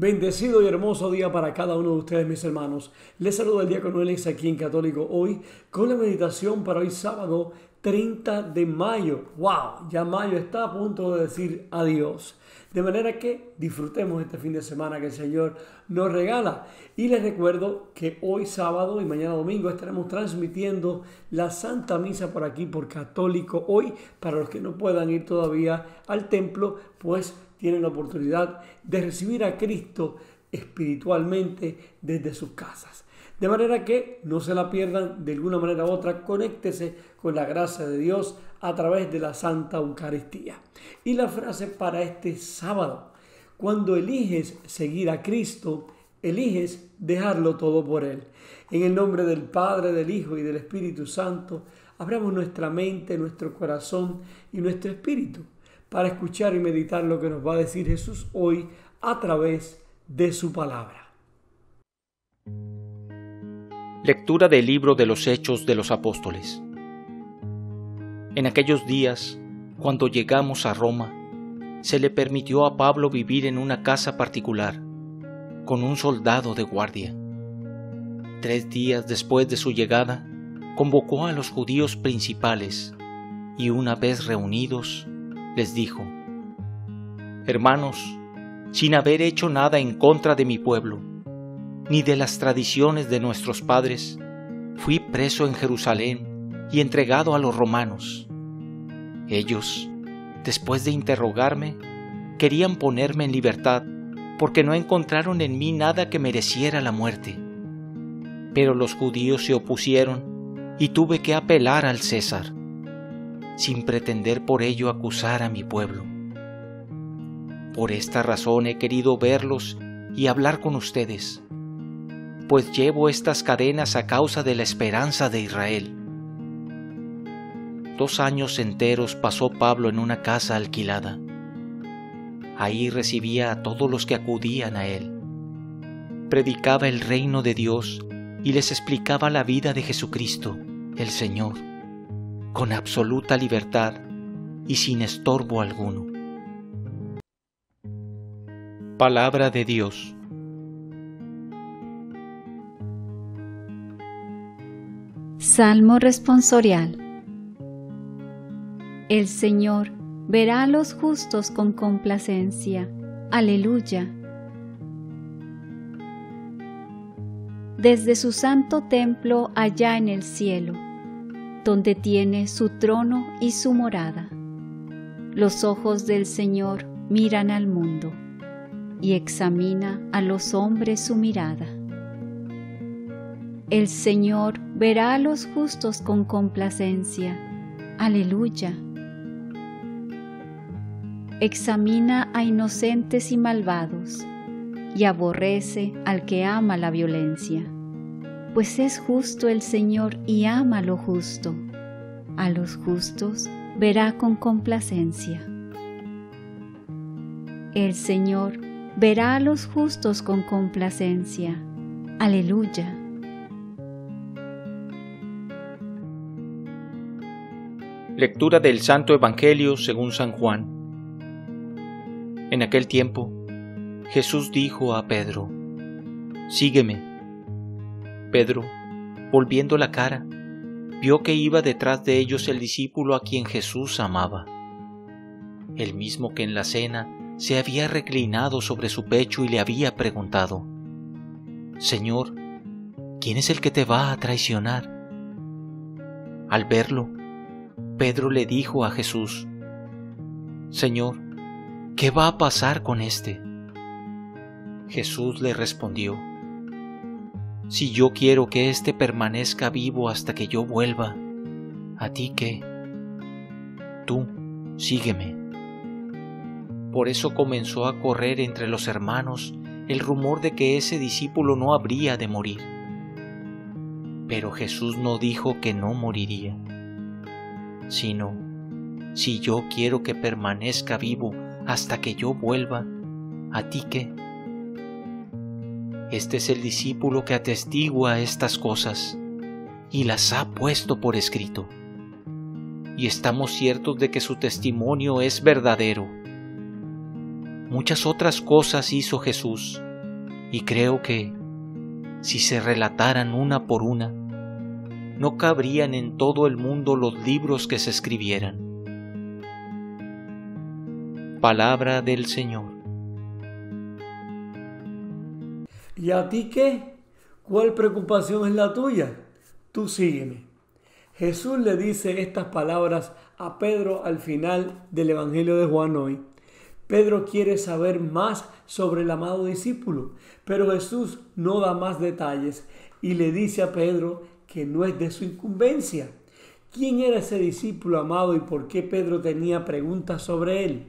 Bendecido y hermoso día para cada uno de ustedes, mis hermanos. Les saluda el diácono Elix aquí en Católico Hoy con la meditación para hoy sábado 30 de mayo. ¡Wow! Ya mayo está a punto de decir adiós. De manera que disfrutemos este fin de semana que el Señor nos regala. Y les recuerdo que hoy sábado y mañana domingo estaremos transmitiendo la Santa Misa por aquí por Católico Hoy. Para los que no puedan ir todavía al templo, pues tienen la oportunidad de recibir a Cristo espiritualmente desde sus casas. De manera que no se la pierdan de alguna manera u otra, conéctese con la gracia de Dios a través de la Santa Eucaristía. Y la frase para este sábado: cuando eliges seguir a Cristo, eliges dejarlo todo por Él. En el nombre del Padre, del Hijo y del Espíritu Santo, abramos nuestra mente, nuestro corazón y nuestro espíritu para escuchar y meditar lo que nos va a decir Jesús hoy a través de su palabra. Lectura del libro de los Hechos de los Apóstoles. En aquellos días, cuando llegamos a Roma, se le permitió a Pablo vivir en una casa particular, con un soldado de guardia. 3 días después de su llegada, convocó a los judíos principales y una vez reunidos, les dijo: Hermanos, sin haber hecho nada en contra de mi pueblo, ni de las tradiciones de nuestros padres, fui preso en Jerusalén y entregado a los romanos. Ellos, después de interrogarme, querían ponerme en libertad porque no encontraron en mí nada que mereciera la muerte. Pero los judíos se opusieron y tuve que apelar al César, sin pretender por ello acusar a mi pueblo. Por esta razón he querido verlos y hablar con ustedes, pues llevo estas cadenas a causa de la esperanza de Israel. 2 años enteros pasó Pablo en una casa alquilada. Ahí recibía a todos los que acudían a él. Predicaba el reino de Dios y les explicaba la vida de Jesucristo, el Señor, con absoluta libertad y sin estorbo alguno. Palabra de Dios. Salmo responsorial. El Señor verá a los justos con complacencia. Aleluya. Desde su santo templo allá en el cielo, donde tiene su trono y su morada, los ojos del Señor miran al mundo y examina a los hombres su mirada. El Señor verá a los justos con complacencia. Aleluya. Examina a inocentes y malvados y aborrece al que ama la violencia, pues es justo el Señor y ama lo justo. A los justos verá con complacencia. El Señor verá a los justos con complacencia. Aleluya. Lectura del Santo Evangelio según San Juan. En aquel tiempo, Jesús dijo a Pedro: Sígueme. Pedro, volviendo la cara, vio que iba detrás de ellos el discípulo a quien Jesús amaba, el mismo que en la cena se había reclinado sobre su pecho y le había preguntado: Señor, ¿quién es el que te va a traicionar? Al verlo, Pedro le dijo a Jesús: Señor, ¿qué va a pasar con éste? Jesús le respondió: Si yo quiero que éste permanezca vivo hasta que yo vuelva, ¿a ti qué? Tú, sígueme. Por eso comenzó a correr entre los hermanos el rumor de que ese discípulo no habría de morir. Pero Jesús no dijo que no moriría, sino: si yo quiero que permanezca vivo hasta que yo vuelva, ¿a ti qué? Este es el discípulo que atestigua estas cosas y las ha puesto por escrito. Y estamos ciertos de que su testimonio es verdadero. Muchas otras cosas hizo Jesús y creo que, si se relataran una por una, no cabrían en todo el mundo los libros que se escribieran. Palabra del Señor. ¿Y a ti qué? ¿Cuál preocupación es la tuya? Tú sígueme. Jesús le dice estas palabras a Pedro al final del Evangelio de Juan hoy. Pedro quiere saber más sobre el amado discípulo, pero Jesús no da más detalles y le dice a Pedro que no es de su incumbencia. ¿Quién era ese discípulo amado y por qué Pedro tenía preguntas sobre él?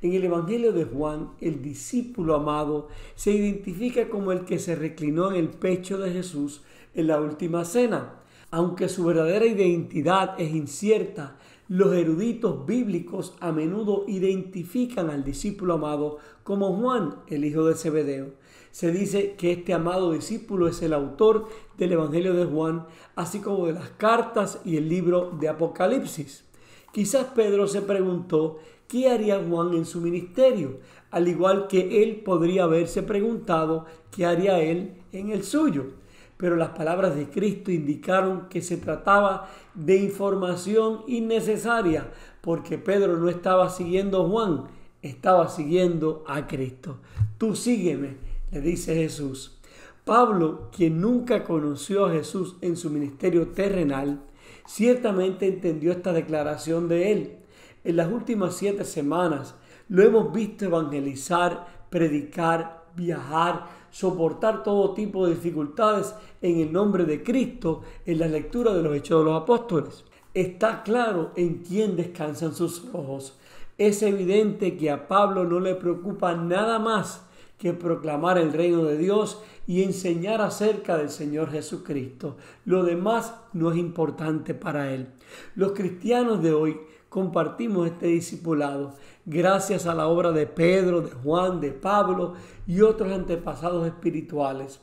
En el Evangelio de Juan, el discípulo amado se identifica como el que se reclinó en el pecho de Jesús en la última cena. Aunque su verdadera identidad es incierta, los eruditos bíblicos a menudo identifican al discípulo amado como Juan, el hijo de Zebedeo. Se dice que este amado discípulo es el autor del Evangelio de Juan, así como de las cartas y el libro de Apocalipsis. Quizás Pedro se preguntó qué haría Juan en su ministerio, al igual que él podría haberse preguntado qué haría él en el suyo. Pero las palabras de Cristo indicaron que se trataba de información innecesaria, porque Pedro no estaba siguiendo a Juan, estaba siguiendo a Cristo. Tú sígueme, le dice Jesús. Pablo, quien nunca conoció a Jesús en su ministerio terrenal, ciertamente entendió esta declaración de él. En las últimas 7 semanas lo hemos visto evangelizar, predicar, viajar, soportar todo tipo de dificultades en el nombre de Cristo en la lectura de los Hechos de los Apóstoles. Está claro en quién descansan sus ojos. Es evidente que a Pablo no le preocupa nada más que proclamar el reino de Dios y enseñar acerca del Señor Jesucristo. Lo demás no es importante para él. Los cristianos de hoy compartimos este discipulado gracias a la obra de Pedro, de Juan, de Pablo y otros antepasados espirituales.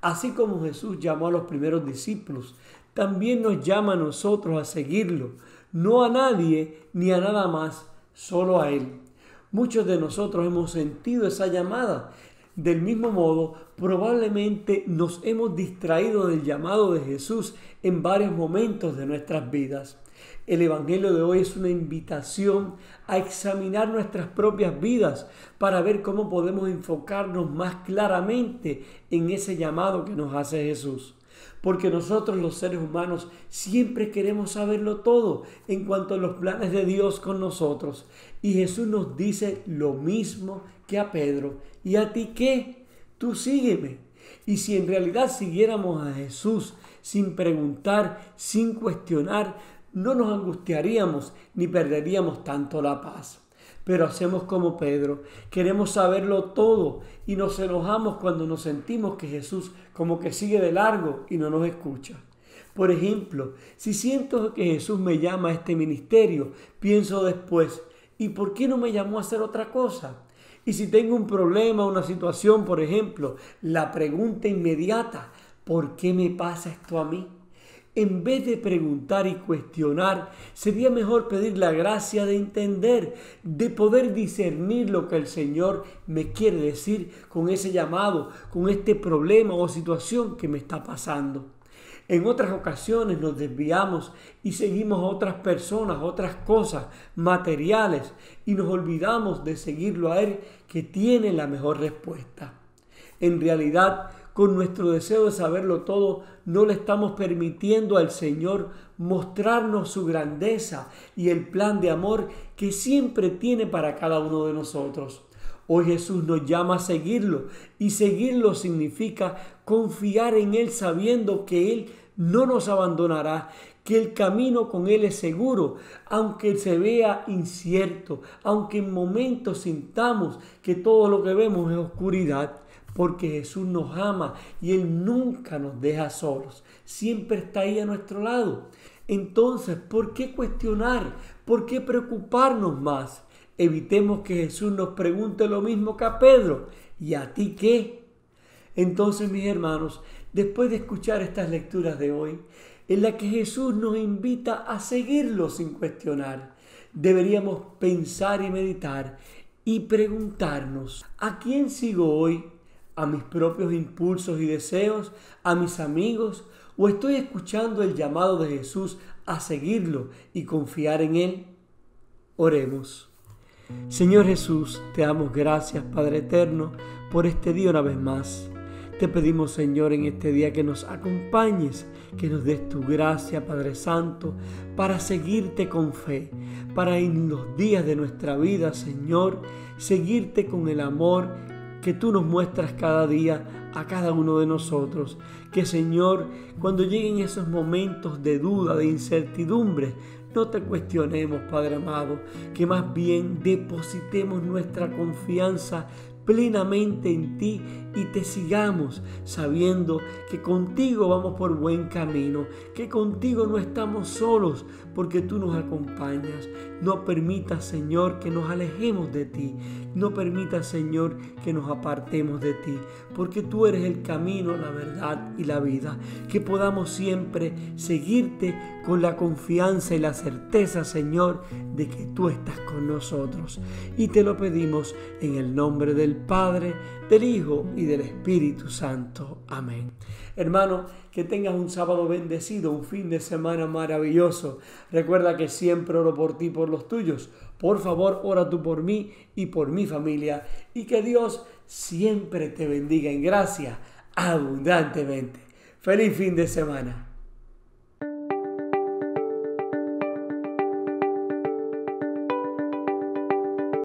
Así como Jesús llamó a los primeros discípulos, también nos llama a nosotros a seguirlo, no a nadie ni a nada más, solo a Él. Muchos de nosotros hemos sentido esa llamada. Del mismo modo, probablemente nos hemos distraído del llamado de Jesús en varios momentos de nuestras vidas. El Evangelio de hoy es una invitación a examinar nuestras propias vidas para ver cómo podemos enfocarnos más claramente en ese llamado que nos hace Jesús. Porque nosotros los seres humanos siempre queremos saberlo todo en cuanto a los planes de Dios con nosotros. Y Jesús nos dice lo mismo que a Pedro. ¿Y a ti qué? Tú sígueme. Y si en realidad siguiéramos a Jesús sin preguntar, sin cuestionar, no nos angustiaríamos ni perderíamos tanto la paz. Pero hacemos como Pedro, queremos saberlo todo y nos enojamos cuando nos sentimos que Jesús como que sigue de largo y no nos escucha. Por ejemplo, si siento que Jesús me llama a este ministerio, pienso después, ¿y por qué no me llamó a hacer otra cosa? Y si tengo un problema, una situación, por ejemplo, la pregunta inmediata, ¿por qué me pasa esto a mí? En vez de preguntar y cuestionar, sería mejor pedir la gracia de entender, de poder discernir lo que el Señor me quiere decir con ese llamado, con este problema o situación que me está pasando. En otras ocasiones nos desviamos y seguimos a otras personas, otras cosas, materiales, y nos olvidamos de seguirlo a Él, que tiene la mejor respuesta. En realidad, con nuestro deseo de saberlo todo, no le estamos permitiendo al Señor mostrarnos su grandeza y el plan de amor que siempre tiene para cada uno de nosotros. Hoy Jesús nos llama a seguirlo, y seguirlo significa confiar en Él sabiendo que Él no nos abandonará, que el camino con Él es seguro, aunque se vea incierto, aunque en momentos sintamos que todo lo que vemos es oscuridad. Porque Jesús nos ama y Él nunca nos deja solos. Siempre está ahí a nuestro lado. Entonces, ¿por qué cuestionar? ¿Por qué preocuparnos más? Evitemos que Jesús nos pregunte lo mismo que a Pedro. ¿Y a ti qué? Entonces, mis hermanos, después de escuchar estas lecturas de hoy, en la que Jesús nos invita a seguirlo sin cuestionar, deberíamos pensar y meditar y preguntarnos, ¿a quién sigo hoy? a mis propios impulsos y deseos, a mis amigos, o estoy escuchando el llamado de Jesús a seguirlo y confiar en Él? Oremos. Señor Jesús, te damos gracias, Padre eterno, por este día una vez más. Te pedimos, Señor, en este día que nos acompañes, que nos des tu gracia, Padre Santo, para seguirte con fe, para en los días de nuestra vida, Señor, seguirte con el amor que tú nos muestras cada día a cada uno de nosotros. Que, Señor, cuando lleguen esos momentos de duda, de incertidumbre, no te cuestionemos, Padre amado, que más bien depositemos nuestra confianza plenamente en ti y te sigamos sabiendo que contigo vamos por buen camino, que contigo no estamos solos porque tú nos acompañas. No permitas, Señor, que nos alejemos de ti. No permitas, Señor, que nos apartemos de ti, porque tú eres el camino, la verdad y la vida. Que podamos siempre seguirte con la confianza y la certeza, Señor, de que tú estás con nosotros. Y te lo pedimos en el nombre del Padre, del Hijo y del Espíritu Santo. Amén. Hermano, que tengas un sábado bendecido, un fin de semana maravilloso. Recuerda que siempre oro por ti y por los tuyos. Por favor, ora tú por mí y por mi familia. Y que Dios siempre te bendiga en gracia abundantemente. Feliz fin de semana.